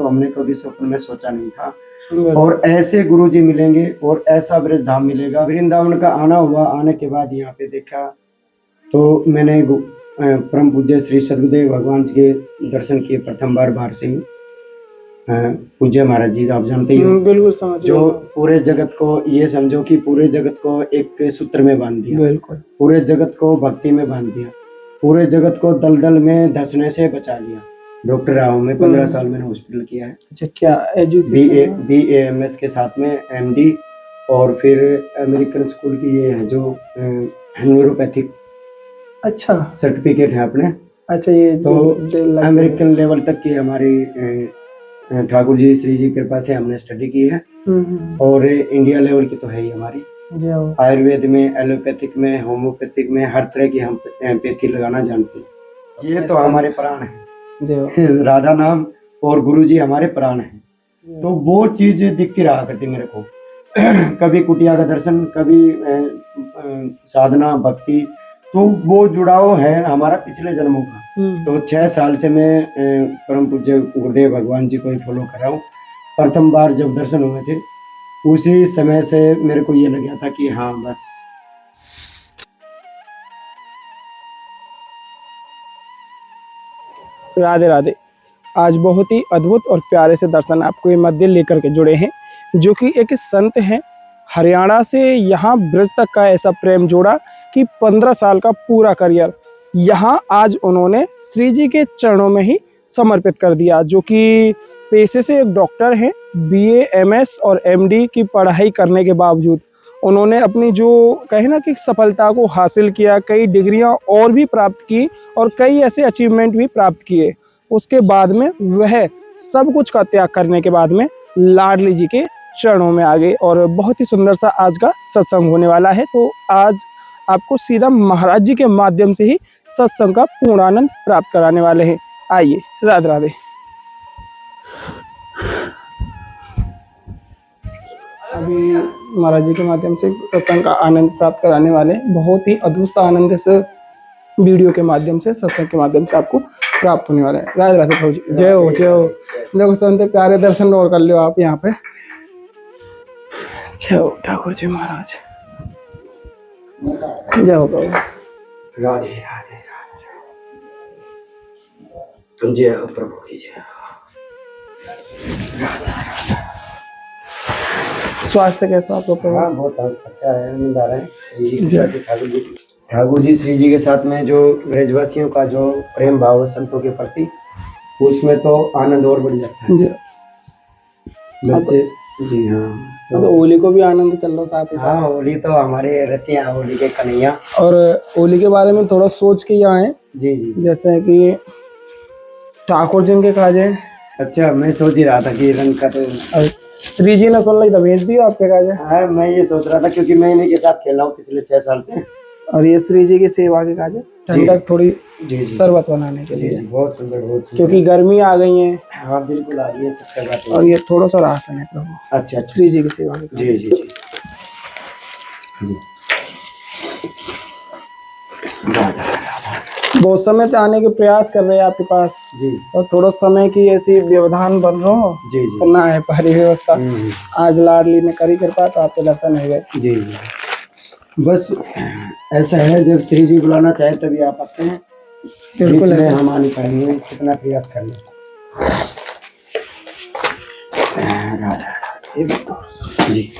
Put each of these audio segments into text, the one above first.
तो हमने कभी स्वप्न में सोचा नहीं था। और ऐसे गुरुजी मिलेंगे और ऐसा ब्रज धाम मिलेगा। वृंदावन का आना हुआ, आने के बाद यहाँ पे देखा तो मैंने परम पूज्य श्री सदगुरुदेव भगवान जी के दर्शन किए प्रथम बार बाहर से ही। पूज्य महाराज जी आप जानते ही हो, बिल्कुल समझ जो पूरे जगत को, ये समझो कि पूरे जगत को एक सूत्र में बांध दिया, बिल्कुल पूरे जगत को भक्ति में बांध दिया, पूरे जगत को दलदल में धंसने से बचा लिया। डॉक्टर रहा हूँ मैं, 15 साल मैंने हॉस्पिटल किया है। अच्छा, क्या एजुकेशन? BAMS के साथ में MD, और फिर अमेरिकन स्कूल की ये है जो न्यूरोपैथिक अच्छा सर्टिफिकेट है अपने। अच्छा, ये तो अमेरिकन लेवल तक की हमारी ठाकुर जी श्री जी कृपा से हमने स्टडी की है। और इंडिया लेवल की तो है ही हमारी। आयुर्वेद में, एलोपैथिक में, होम्योपैथिक में, हर तरह की हम पैथी लगाना जानते हैं। ये तो हमारे प्राण है, राधा नाम और गुरु जी हमारे प्राण हैं। तो वो चीज दिखती रहा करती मेरे को। कभी कुटिया का दर्शन, कभी साधना भक्ति, तो वो जुड़ाव है हमारा पिछले जन्मों का। तो 6 साल से मैं परम पूज्य गुरुदेव भगवान जी को ही फॉलो कर रहा हूँ। प्रथम बार जब दर्शन हुए थे उसी समय से मेरे को ये लग गया था कि हाँ बस। राधे राधे। आज बहुत ही अद्भुत और प्यारे से दर्शन आपको ये मध्य लेकर के जुड़े हैं, जो कि एक संत हैं हरियाणा से। यहाँ ब्रज तक का ऐसा प्रेम जोड़ा कि 15 साल का पूरा करियर यहाँ आज उन्होंने श्री जी के चरणों में ही समर्पित कर दिया। जो कि पेशे से एक डॉक्टर हैं, BA MS और MD की पढ़ाई करने के बावजूद उन्होंने अपनी जो कहे ना कि सफलता को हासिल किया, कई डिग्रियां और भी प्राप्त की और कई ऐसे अचीवमेंट भी प्राप्त किए। उसके बाद में वह सब कुछ का त्याग करने के बाद में लाडली जी के चरणों में आ गए। और बहुत ही सुंदर सा आज का सत्संग होने वाला है। तो आज आपको सीधा महाराज जी के माध्यम से ही सत्संग का पूर्ण आनंद प्राप्त कराने वाले हैं। आइए, राधे राधे। अभी महाराज जी के माध्यम से सत्संग का आनंद प्राप्त कराने वाले, बहुत ही अद्भुत सा आनंद इस वीडियो के माध्यम से, सत्संग के माध्यम से आपको प्राप्त होने वाला है। राधे राधे प्रभु जी, जय हो जय हो। देखो संत प्यारे दर्शन और कर लो आप यहाँ पे। जय हो ठाकुर जी महाराज, जय हो प्रभु। राधे राधे राधे, जय हो प्रभु की जय। स्वास्थ्य कैसा आपका प्रभु? हाँ बहुत अच्छा है, नींद आ रहा है। ठाकुर जी श्री जी के साथ में जो ब्रजवासियों का जो प्रेम भाव है संतों के प्रति, उसमें तो आनंद और बढ़ जाता है। वैसे जी हाँ, तो होली को भी आनंद चल रहा साथ ही साथ। हाँ होली तो हमारे रसिया, होली के कन्हैया। और होली के बारे में थोड़ा सोच के यहाँ है। जी, जैसे कि ठाकुर जी के काजे। अच्छा, मैं सोच ही रहा था कि रंग का तो श्री जी ने सुन ली तो भेज दिया आपके काजे। हाँ मैं ये सोच रहा था क्योंकि मैं इन्हीं के साथ खेल रहा हूँ पिछले 6 साल से। और ये श्री जी की सेवा के काजे, ठंडक थोड़ी जी शरबत बनाने के लिए। बहुत सुंदर, बहुत सुंदर। क्योंकि गर्मी आ गई है। हाँ बिल्कुल आ रही है, सब बात है। और ये थोड़ा सा राशन है प्रभु। अच्छा, श्री जी की सेवा के जी जी जी जी। बहुत समय से आने के प्रयास कर रहे हैं आपके पास जी, और थोड़ा समय की ऐसी व्यवधान बन रहा हो जी करना है पहली व्यवस्था। आज लाडली ने करी कृपा तो आपके दर्शन हो गए। जी जी, बस ऐसा है, जब श्री जी बुलाना चाहे तभी आप आते हैं। बिल्कुल है, हम आ नहीं पाएंगे कितना प्रयास कर लें। जी,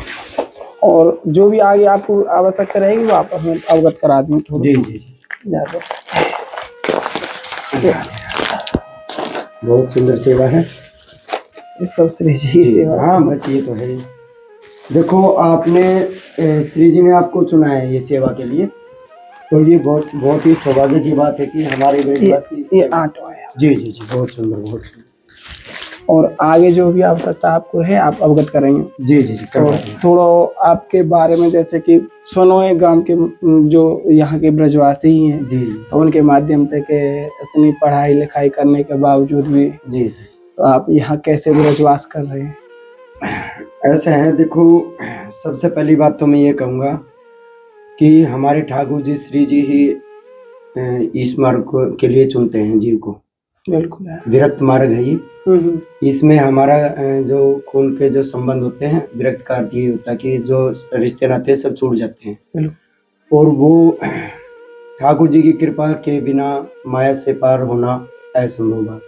और जो भी आगे आपको आवश्यकता रहेगी वो आप हमें अवगत करा दें। जी जी जी, बहुत सुंदर सेवा है ये सब श्री जी की सेवा। हाँ बस ये तो है। देखो आपने श्री जी ने आपको चुना है ये सेवा के लिए, तो ये बहुत ही सौभाग्य की बात है कि हमारे ब्रजवासी ये 8वां है। जी जी जी, बहुत सुंदर, बहुत सुंदर। और आगे जो भी आवश्यकता आपको है आप अवगत करेंगे। जी जी जी, और थोड़ा आपके बारे में, जैसे कि सोनोए गांव के जो यहाँ के ब्रजवासी हैं जी, तो उनके माध्यम से के इतनी पढ़ाई लिखाई करने के बावजूद भी जी जी, तो आप यहाँ कैसे ब्रजवास कर रहे हैं? ऐसा है, देखो सबसे पहली बात तो मैं ये कहूँगा कि हमारे ठाकुर जी श्री जी ही इस मार्ग के लिए चुनते हैं जीव को। बिल्कुल है। विरक्त मार्ग है ये। इसमें हमारा जो खून के जो संबंध होते हैं, विरक्त का अर्थ ये होता है कि जो रिश्ते नाते सब छूट जाते हैं, और वो ठाकुर जी की कृपा के बिना माया से पार होना असंभव बात,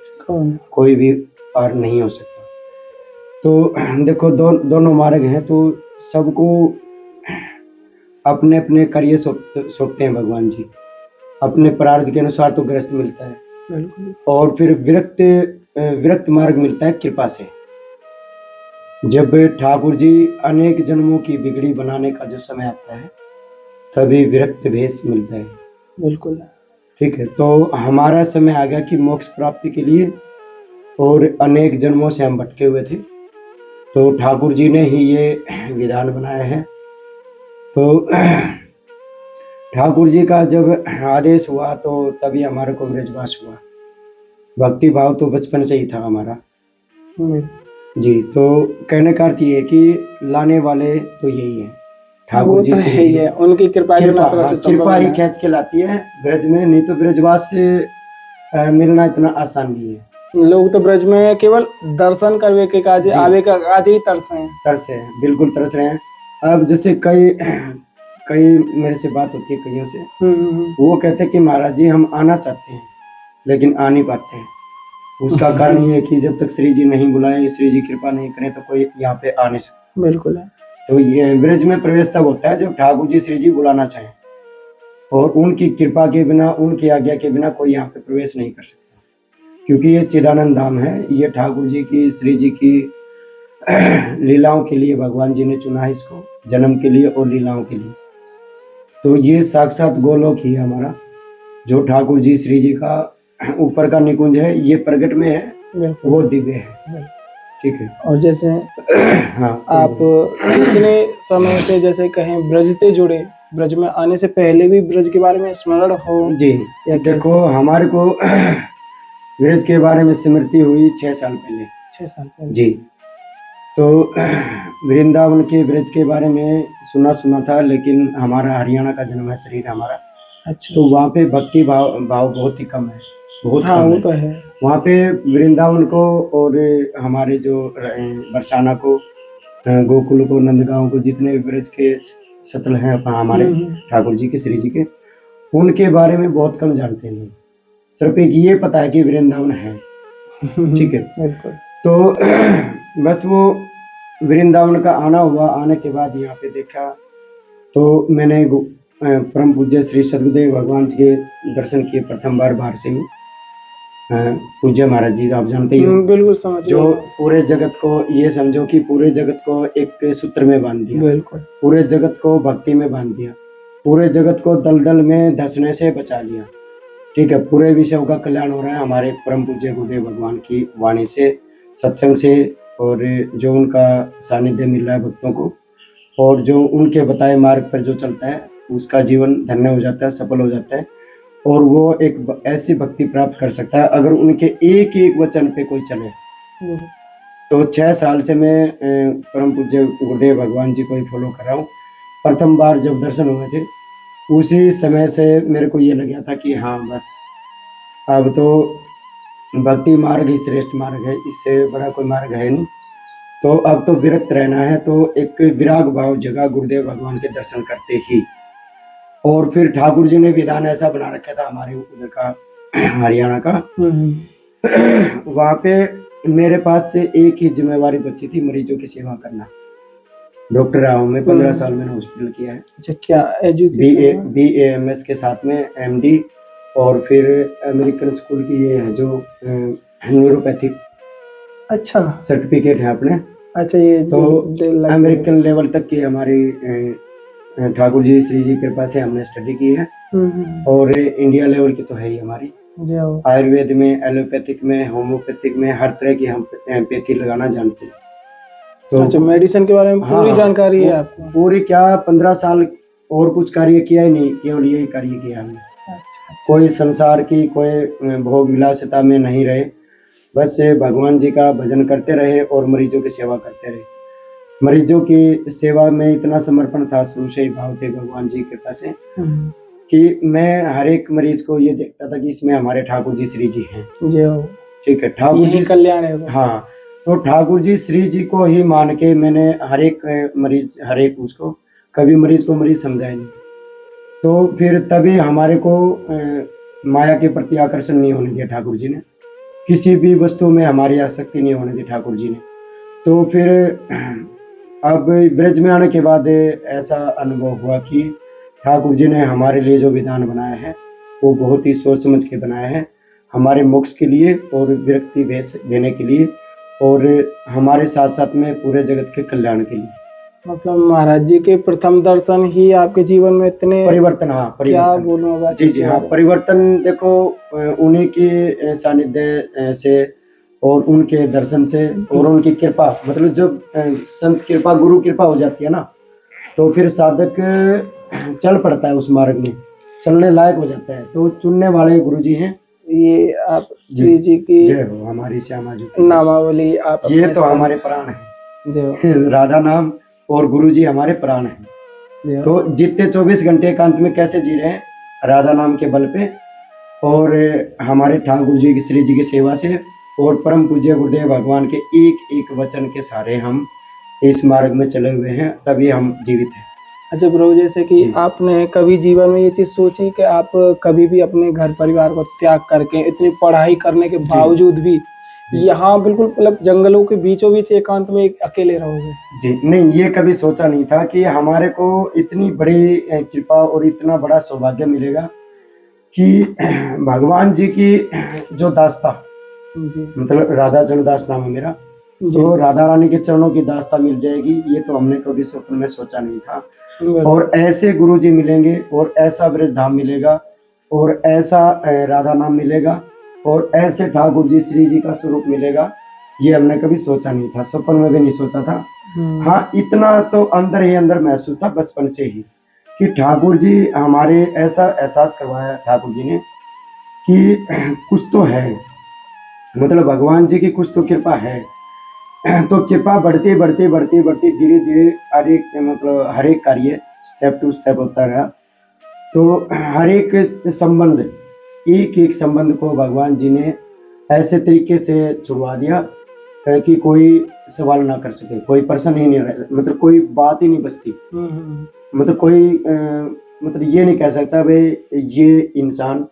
कोई भी पार नहीं हो सकता। तो देखो दोनों मार्ग हैं, तो सबको अपने अपने कार्य सौंपते हैं भगवान जी, अपने प्रारब्ध के अनुसार तो ग्रस्त मिलता है, और फिर विरक्त मार्ग मिलता है कृपा से। जब ठाकुर जी अनेक जन्मों की बिगड़ी बनाने का जो समय आता है, तभी विरक्त भेष मिलता है। बिल्कुल ठीक है। तो हमारा समय आ गया कि मोक्ष प्राप्ति के लिए, और अनेक जन्मों से हम भटके हुए थे, तो ठाकुर जी ने ही ये विधान बनाया है। तो ठाकुर जी का जब आदेश हुआ तो तभी हमारे को ब्रजवास हुआ। भक्ति भाव तो बचपन से ही था हमारा जी। तो कहने का अर्थ ये है कि लाने वाले तो यही है, ठाकुर जी से ही है, उनकी कृपा कृपा ही खींच के लाती है ब्रज में, नहीं तो ब्रजवास से मिलना इतना आसान नहीं है। लोग तो ब्रज में केवल दर्शन करने के काज आवे का काज ही तरसे हैं, बिल्कुल तरस रहे हैं। अब जैसे कई मेरे से बात होती है कईयों से, वो कहते हैं कि महाराज जी हम आना चाहते हैं लेकिन आ नहीं पाते हैं। उसका कारण ये है कि जब तक श्री जी नहीं बुलाए, श्री जी कृपा नहीं करें, तो कोई यहाँ पे आ नहीं सकता। बिल्कुल है। तो ये ब्रज में प्रवेश तब होता है जब ठाकुर जी श्री जी बुलाना चाहें, और उनकी कृपा के बिना, उनकी आज्ञा के बिना कोई यहाँ पे प्रवेश नहीं कर सकता, क्योंकि ये चिदानंद धाम है। ये ठाकुर जी की, श्री जी की लीलाओं के लिए भगवान जी ने चुना है इसको, जन्म के लिए और लीलाओं के लिए। तो ये साक्षात गोलोक ही है हमारा, जो ठाकुर जी श्री जी का ऊपर का निकुंज है, ये प्रगट में है, वो दिव्य है। ठीक है। और जैसे हाँ, आप कितने समय से जैसे कहें ब्रज से जुड़े, ब्रज में आने से पहले भी ब्रज के बारे में स्मरण हो? जी देखो, हमारे को ब्रज के बारे में स्मृति हुई 6 साल पहले। 6 साल पहले जी। तो वृंदावन के ब्रज के बारे में सुना था, लेकिन हमारा हरियाणा का जन्म है शरीर हमारा। अच्छा। तो वहाँ पे भक्ति भाव बहुत ही कम है, बहुत हाँ, कम वो है। तो है। वहाँ पे वृंदावन को और हमारे जो बरसाना को, गोकुल को, नंदगांव को, जितने भी ब्रज के सतल हैं हमारे ठाकुर जी के, श्री जी के, उनके बारे में बहुत कम जानते हैं लोग। सिर्फ एक ये पता है कि वृंदावन है। ठीक है। बिल्कुल। तो बस वो वृंदावन का आना हुआ, आने के बाद यहाँ पे देखा तो मैंने परम पूज्य श्री सदगुरुदेव भगवान जी के दर्शन किए प्रथम बार बाहर से ही। पूज्य महाराज जी आप जानते ही हो, बिल्कुल समझ, जो पूरे जगत को, ये समझो कि पूरे जगत को एक सूत्र में बांध दिया, बिल्कुल पूरे जगत को भक्ति में बांध दिया, पूरे जगत को दलदल में धंसने से बचा लिया। ठीक है। पूरे विश्व का कल्याण हो रहा है हमारे परम पूज्य गुरुदेव भगवान की वाणी से, सत्संग से, और जो उनका सानिध्य मिल रहा है भक्तों को, और जो उनके बताए मार्ग पर जो चलता है उसका जीवन धन्य हो जाता है, सफल हो जाता है, और वो एक ऐसी भक्ति प्राप्त कर सकता है अगर उनके एक एक वचन पे कोई चले। तो 6 साल से मैं परम पूज्य गुरुदेव भगवान जी को ही फॉलो कर रहा हूँ। प्रथम बार जब दर्शन हुए थे, उसी समय से मेरे को ये लग गया था कि हाँ बस अब तो भक्ति मार्ग ही श्रेष्ठ मार्ग है, इससे बड़ा कोई मार्ग है नहीं। तो अब तो विरक्त रहना है। तो एक विराग भाव जगह गुरुदेव भगवान के दर्शन करते ही, और फिर ठाकुर जी ने विधान ऐसा बना रखा था हमारे उधर का, हरियाणा का, वहाँ पे मेरे पास से एक ही जिम्मेवारी बची थी, मरीजों की सेवा करना। डॉक्टर रहा हूँ मैं, 15 साल मैंने हॉस्पिटल किया है। अच्छा, क्या एजुकेशन? BAMS के साथ में MD, और फिर अमेरिकन स्कूल की ये है जो न्यूरोपैथिक, अच्छा, सर्टिफिकेट है अपने। अच्छा, ये तो अमेरिकन लेवल तक की हमारी ठाकुर जी श्री जी कृपा से हमने स्टडी की है, और इंडिया लेवल की तो है ही हमारी। आयुर्वेद में, एलोपैथिक में, होम्योपैथिक में, हर तरह की हम पैथी लगाना जानते हैं। तो अच्छा, मेडिसिन के बारे में पूरी जानकारी है आपको? पूरी क्या, 15 साल और कुछ कार्य किया ही नहीं, केवल यही कार्य किया हमने। अच्छा। कोई संसार की कोई भोग विलासिता में नहीं रहे, बस भगवान जी का भजन करते रहे और मरीजों की सेवा करते रहे। मरीजों की सेवा में इतना समर्पण था, शुरू से ही भाव थे भगवान जी के कृपा से, कि मैं हर एक मरीज को ये देखता था कि इसमें हमारे ठाकुर जी श्री जी हैं। ठीक है, ठाकुर यही जी कल्याण है वो। हाँ, तो ठाकुर जी श्री जी को ही मान के मैंने हर एक मरीज, हर एक उसको, कभी मरीज को मरीज समझाया नहीं। तो फिर तभी हमारे को माया के प्रति आकर्षण नहीं होने दिया ठाकुर जी ने, किसी भी वस्तु में हमारी आसक्ति नहीं होने दी ठाकुर जी ने। तो फिर अब ब्रज में आने के बाद ऐसा अनुभव हुआ कि ठाकुर जी ने हमारे लिए जो विधान बनाया है वो बहुत ही सोच समझ के बनाया है, हमारे मोक्ष के लिए और विरक्ति भेष देने के लिए, और हमारे साथ साथ में पूरे जगत के कल्याण के लिए। मतलब महाराज जी के प्रथम दर्शन ही आपके जीवन में इतने परिवर्तन, हाँ क्या परिवर्तन, बोलूं अब जी जी हाँ परिवर्तन। देखो उन्हीं के सानिध्य से और उनके दर्शन से और उनकी कृपा, मतलब जब संत कृपा गुरु कृपा हो जाती है ना, तो फिर साधक चल पड़ता है उस मार्ग में, चलने लायक हो जाता है। तो चुनने वाले गुरु जी हैं ये। आप श्री जी की जय हो, हमारी श्यामा जी नामावली आप ये तो हमारे प्राण है, जय हो। राधा नाम और गुरु जी हमारे प्राण हैं। तो जितने 24 घंटे एकांत में कैसे जी रहे हैं, राधा नाम के बल पे और हमारे ठाकुर जी की श्री जी की सेवा से और परम पूज्य गुरुदेव भगवान के एक एक वचन के सहारे हम इस मार्ग में चले हुए हैं, तभी हम जीवित हैं। अच्छा प्रभु, जैसे कि आपने कभी जीवन में ये चीज सोची कि आप कभी भी अपने घर परिवार को त्याग करके इतनी पढ़ाई करने के बावजूद भी यहाँ बिल्कुल मतलब जंगलों के बीचों बीच एकांत में अकेले रहोगे? जी नहीं, ये कभी सोचा नहीं था कि हमारे को इतनी बड़ी कृपा और इतना बड़ा सौभाग्य मिलेगा कि भगवान जी की जो दास्ता, मतलब राधा चरण दास नाम है मेरा, तो राधा रानी के चरणों की दास्ता मिल जाएगी, ये तो हमने कभी स्वप्न में सोचा नहीं था। और ऐसे गुरु जी मिलेंगे और ऐसा ब्रज धाम मिलेगा और ऐसा राधा नाम मिलेगा और ऐसे ठाकुर जी श्री जी का स्वरूप मिलेगा, ये हमने कभी सोचा नहीं था, स्वप्न में भी नहीं सोचा था। हाँ, इतना तो अंदर ही अंदर महसूस था बचपन से ही कि ठाकुर जी हमारे ऐसा एहसास करवाया ठाकुर जी ने कि कुछ तो है, मतलब भगवान जी की कुछ तो कृपा है। तो कृपा बढ़ती बढ़ती बढ़ती बढ़ती धीरे धीरे हर एक, मतलब हर एक कार्य स्टेप टू स्टेप होता रहा। तो हर एक संबंध, एक एक संबंध को भगवान जी ने ऐसे तरीके से छुड़वा दिया कि कोई सवाल ना कर सके, कोई प्रश्न ही नहीं रह, मतलब कोई बात ही नहीं बचती, मतलब कोई मतलब ये नहीं कह सकता भाई ये इंसान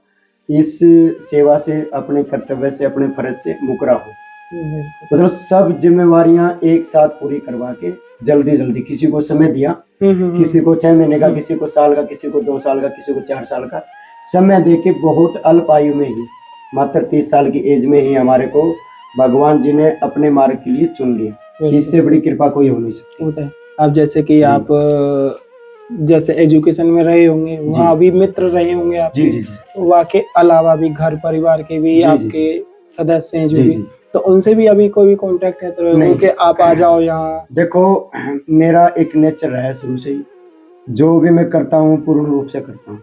इस सेवा से, अपने कर्तव्य से, अपने फर्ज से मुकरा हो। मतलब सब जिम्मेवारियां एक साथ पूरी करवा के जल्दी जल्दी, किसी को समय दिया, किसी को 6 महीने का, किसी को साल का, किसी को 2 साल का, किसी को 4 साल का समय देके बहुत अल्प आयु में ही, मात्र 30 साल की एज में ही हमारे को भगवान जी ने अपने मार्ग के लिए चुन लिया। इससे बड़ी कृपा कोई हो नहीं सकती। अब जैसे कि आप जैसे एजुकेशन में रहे होंगे, वहाँ भी मित्र रहे होंगे आपके, वहाँ के अलावा भी घर परिवार के भी आपके सदस्य हैं जो भी, तो उनसे भी अभी कोई भी कांटेक्ट है तो उनके आप आ जाओ यहाँ? देखो मेरा एक नेचर है शुरू से ही, जो भी मैं करता हूँ पूर्ण रूप से करता हूँ,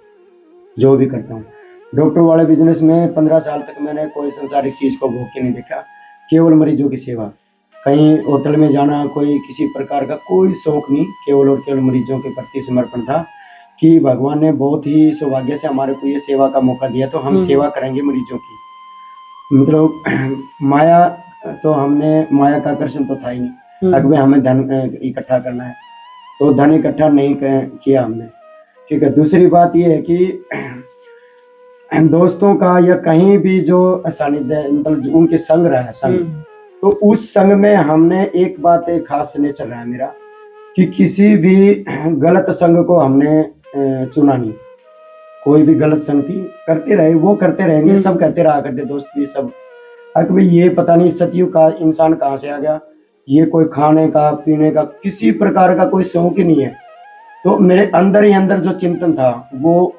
जो भी करता हूँ। डॉक्टर वाले बिजनेस में 15 साल तक मैंने कोई संसारिक चीज को भोग के नहीं देखा, केवल मरीजों की सेवा, कहीं होटल में जाना, कोई किसी प्रकार का कोई शौक नहीं, केवल और केवल मरीजों के प्रति समर्पण था कि भगवान ने बहुत ही सौभाग्य से हमारे को ये सेवा का मौका दिया, तो हम सेवा करेंगे मरीजों की। मतलब माया, तो हमने माया का आकर्षण तो था ही नहीं, अगर हमें धन इकट्ठा करना है तो धन इकट्ठा नहीं किया हमने, ठीक है। दूसरी बात ये है कि दोस्तों का या कहीं भी जो सानिध्य, मतलब उनके संग रहा है संग, तो उस संग में हमने एक बात एक खास नेचर रहा है मेरा कि किसी भी गलत संग को हमने चुना नहीं। कोई भी गलत संगति करते रहे, वो करते रहेंगे, सब कहते रहा करते दोस्त भी सब, अगर ये पता नहीं सतयुग का इंसान कहाँ से आ गया, ये कोई खाने का पीने का किसी प्रकार का कोई शौक ही नहीं है। तो मेरे अंदर ही अंदर जो चिंतन था वो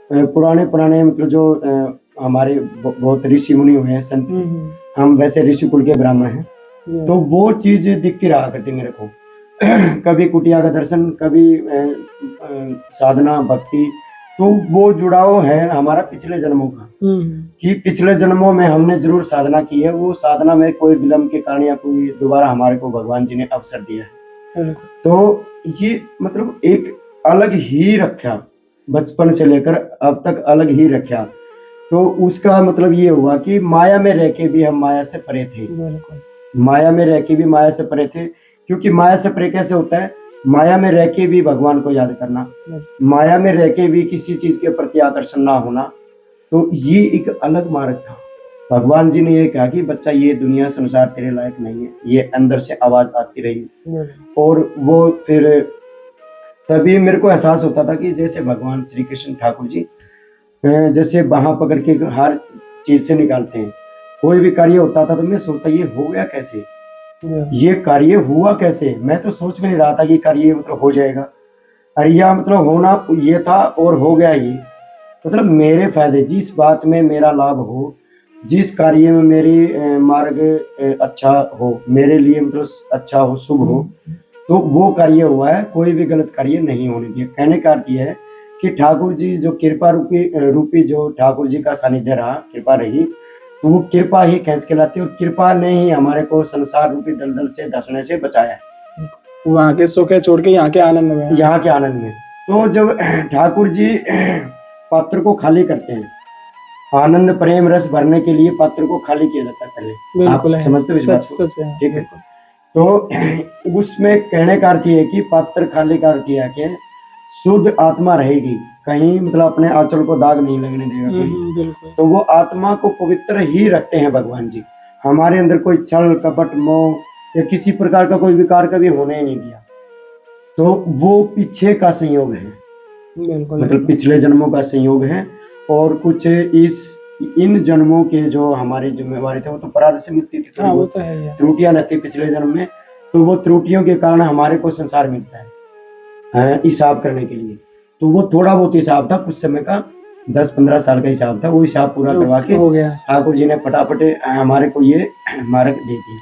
पुराने पुराने, मतलब जो हमारे बहुत ऋषि मुनि हुए हैं संत, हम वैसे ऋषि कुल के ब्राह्मण हैं, तो वो चीज दिखती रहा करती मेरे को। कभी कुटिया का दर्शन, कभी साधना भक्ति, तो वो जुड़ाव है हमारा पिछले जन्मों का, कि पिछले जन्मों में हमने जरूर साधना की है, वो साधना में कोई विलम्ब के कारण या कोई दोबारा हमारे को भगवान जी ने अवसर दिया है। तो ये मतलब एक अलग ही रखा, बचपन से लेकर अब तक अलग ही रखा। तो उसका मतलब ये हुआ कि माया में रह के भी हम माया से परे थे। माया में रह के भी माया से परे थे, क्योंकि माया से परे कैसे होता है? माया में रह के भी भगवान को याद करना, माया में रह के भी किसी चीज के प्रति आकर्षण ना होना, तो ये एक अलग मार्ग था। भगवान जी ने ये कहा कि बच्चा ये दुनिया संसार तेरे लायक नहीं है, ये अंदर से आवाज आती रही। और वो फिर तभी मेरे को एहसास होता था कि जैसे भगवान श्री कृष्ण ठाकुर जी जैसे बाहाँ पकड़ के हर चीज से निकालते हैं, कोई भी कार्य होता था तो मैं सोचता ये हो गया कैसे, ये कार्य हुआ कैसे? मैं तो सोच में नहीं रहा था कि कार्य मतलब हो जाएगा, अरे या मतलब होना ये था और हो गया ये। मतलब मेरे फायदे, जिस बात में मेरा लाभ हो, जिस कार्य में मेरी मार्ग अच्छा हो, मेरे लिए मतलब अच्छा हो, शुभ हो, तो वो कार्य हुआ है, कोई भी गलत कार्य नहीं होने दिया। कहने का अर्थ यह है कि ठाकुर जी जो कृपा रूपी जो ठाकुर जी का सानिध्य रहा, कृपा रही, तो वो कृपा ही खींच के लाती है, और कृपा ने ही हमारे को संसार रूपी दलदल से धंसने से बचाया है। वहाँ के सुख है छोड़ के यहाँ के आनंद में, यहाँ के आनंद में। तो जब ठाकुर जी पात्र को खाली करते हैं, आनंद प्रेम रस भरने के लिए पात्र को खाली किया जाता है पहले। आप समझते हो इस बात को? ठीक है। तो उसमें कहने का अर्थ ये है कि पात्र खाली का अर्थ यह है कि शुद्ध आत्मा रहेगी, कहीं मतलब अपने आंचल को दाग नहीं लगने देगा कोई। तो वो आत्मा को पवित्र ही रखते हैं भगवान जी। हमारे अंदर कोई छल कपट मोह या किसी प्रकार का कोई विकार कभी होने ही नहीं दिया। तो वो पीछे का संयोग है, मतलब पिछले जन्मों का संयोग है, और कुछ इन जन्मों के जो हमारी जिम्मेवारी थे वो तो प्रारब्ध से मिलती थी, वो तो है, त्रुटियां रहती पिछले जन्म में, तो वो त्रुटियों के कारण हमारे को संसार मिलता है हिसाब करने के लिए। तो वो थोड़ा बहुत हिसाब था कुछ समय का, 10-15 साल का हिसाब था, वो हिसाब पूरा करवा के ठाकुर जी ने फटाफट हमारे को ये मार्ग दे दिया।